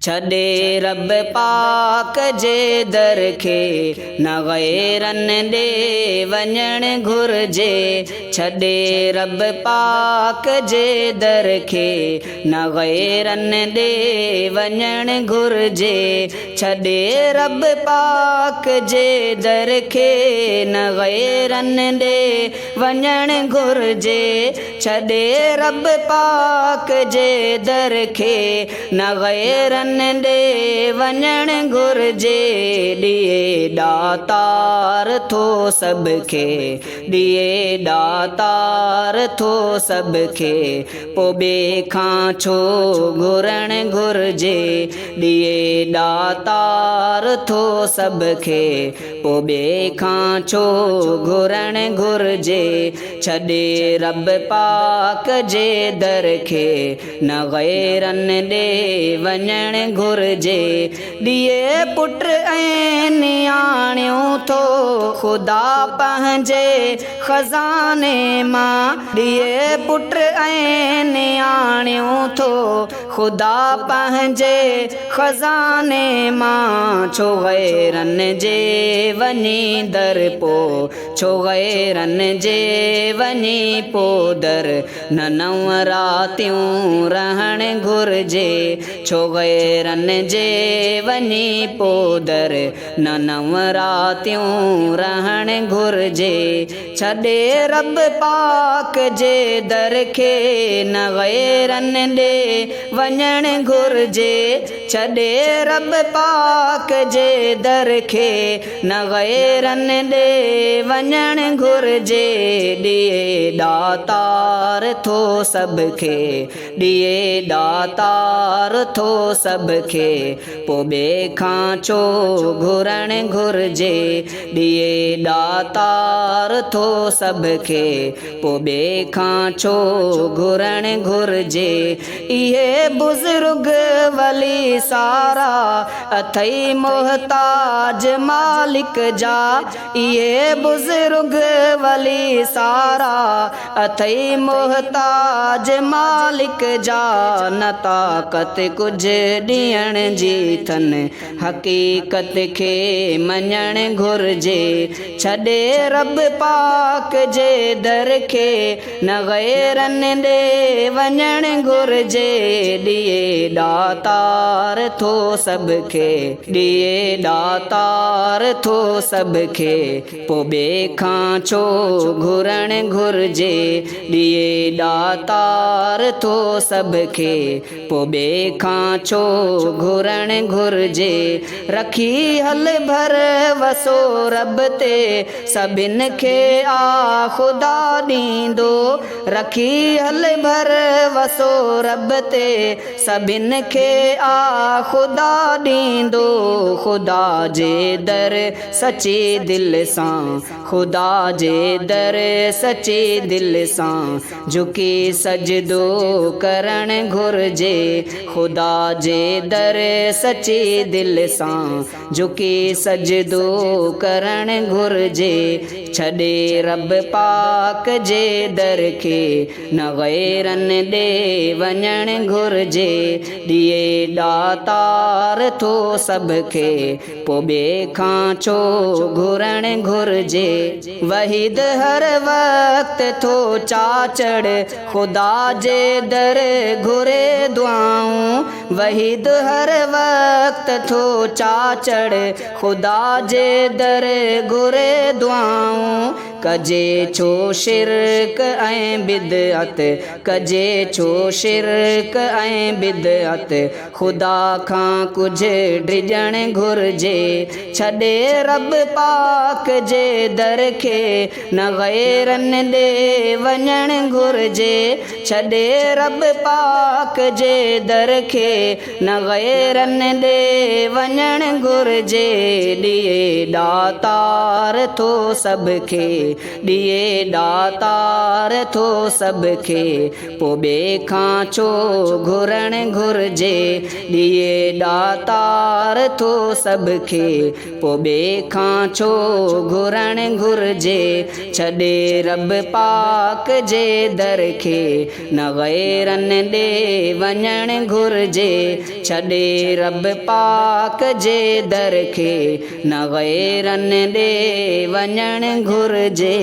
छॾे रब पाक जे दर खे न गैरनि ॾे वञणु घुरिजे। छॾे रब पाक जे दर खे न गैरनि ॾे वञणु घुरिजे। छॾे रब पाक जे दर खे न गैरनि ॾे वञणु घुरिजे। छॾे रब पाक जे दर खे न गैरनि ॾे वञणु घुरिजे। ॾिए ॾातार थो सभ खे, ॾिए ॾातार थो सभ खे, पोइ ॿिए खां छो घुरणु घुरिजे। ॾिए ॾातार थो सभ खे, पोइ ॿिए खां छो घुरणु घुरिजे। छॾे रब पाक जे दर खे न गैरनि ॾे वञणु घुरिजे। ॾिए पुट ऐं नियाणियूं थो ख़ुदा पंहिंजे खज़ाने मां। ॾिए पुट ऐं नियाणियूं थो ख़ुदा पंहिंजे खज़ाने मां। छो गैरनि जे वञी दर पोइ, छो गैरनि जे वञी पोइ दर न नव रातियूं रहणु घुरिजे। छो गैरनि जे वञी पोइ दर न नव रातियूं रहणु घुरिजे। छॾे रब पाक जे दर खे न गैरनि ॾे वञणु घुरिजे। छॾे रब पाक जे दर खे न गैरनि ॾे वञणु घुरिजे। ॾिए ॾातार थो सभ खे, ॾिए ॾातार थो सभ खे, पोइ ॿिए खां छो घुरणु घुरिजे। ॾिए ॾातार थो सभ खे, पोइ ॿिए खां छो घुरणु घुरिजे। इहे बुज़ुर्ग वली सारा अथई मोहताज मालिक जा। इहे बुज़ुर्ग वली सारा अथई मोहताज मालिक जा। न ताक़त कुझु ॾियण जी अथनि, हक़ीक़त खे मञणु घुरिजे। छॾे रब पाक जे दर खे न गैरनि ॾे वञणु घुरिजे। ॾिए ॾातार थो सभ खे, ॾिए ॾातार थो सभ खे, पोइ ॿिए खां छो घुरणु घुरिजे। ॾिए ॾातार थो सभ खे, पोइ ॿिए खां छो घुरणु घुरिजे। रखी हल भर वसो रब ते, सभिनि खे आ ख़ुदा ॾींदो। रखी हल भर वसो रब ते, सभिनि खे आ ख़ुदा ॾींदो। ख़ुदा जे दर सची दिलि सां, ख़ुदा जे दर सची दिलि सां झुकी सजदो करणु घुरिजे। ख़ुदा जे दर सची दिलि सां झुकी सजदो करणु घुरिजे। छॾे रब पाक जे दर खे न गैरनि ॾे वञणु घुरिजे। ॾिए ॾातार थो सभ खे, पोइ ॿिए खां छो घुरणु घुरिजे। वहीद हर वक़्त थो चाचड़ ख़ुदा जे दर घुरे दुआऊं। वहीद हर वक़्त थो चाचड़ ख़ुदा जे दर घुरे दुआऊं। कजे छो शिरक ऐं बिदअत, कजे छो शिरक ऐं बिदअत, ख़ुदा खां कुझु डिॼणु घुरिजे। छॾे रब पाक जे दर खे न गैरनि ॾे वञणु घुरिजे। छॾे रब पाक जे दर खे न गैरनि ॾे वञणु घुरिजे। ॾिए ॾातार थो सभ खे, ॾिए दातार थो सभ खे पोइ ॿिए खां छो घुरणु घुरिजे ॾिए दातार थो सभ खे पोइ ॿिए खां छो घुरणु घुरिजे छॾे रब पाक जे दर खे न गैरनि ॾे वञणु घुरिजे छॾे रब पाक जे दर खे न गैरनि ॾे वञणु घुरिजे।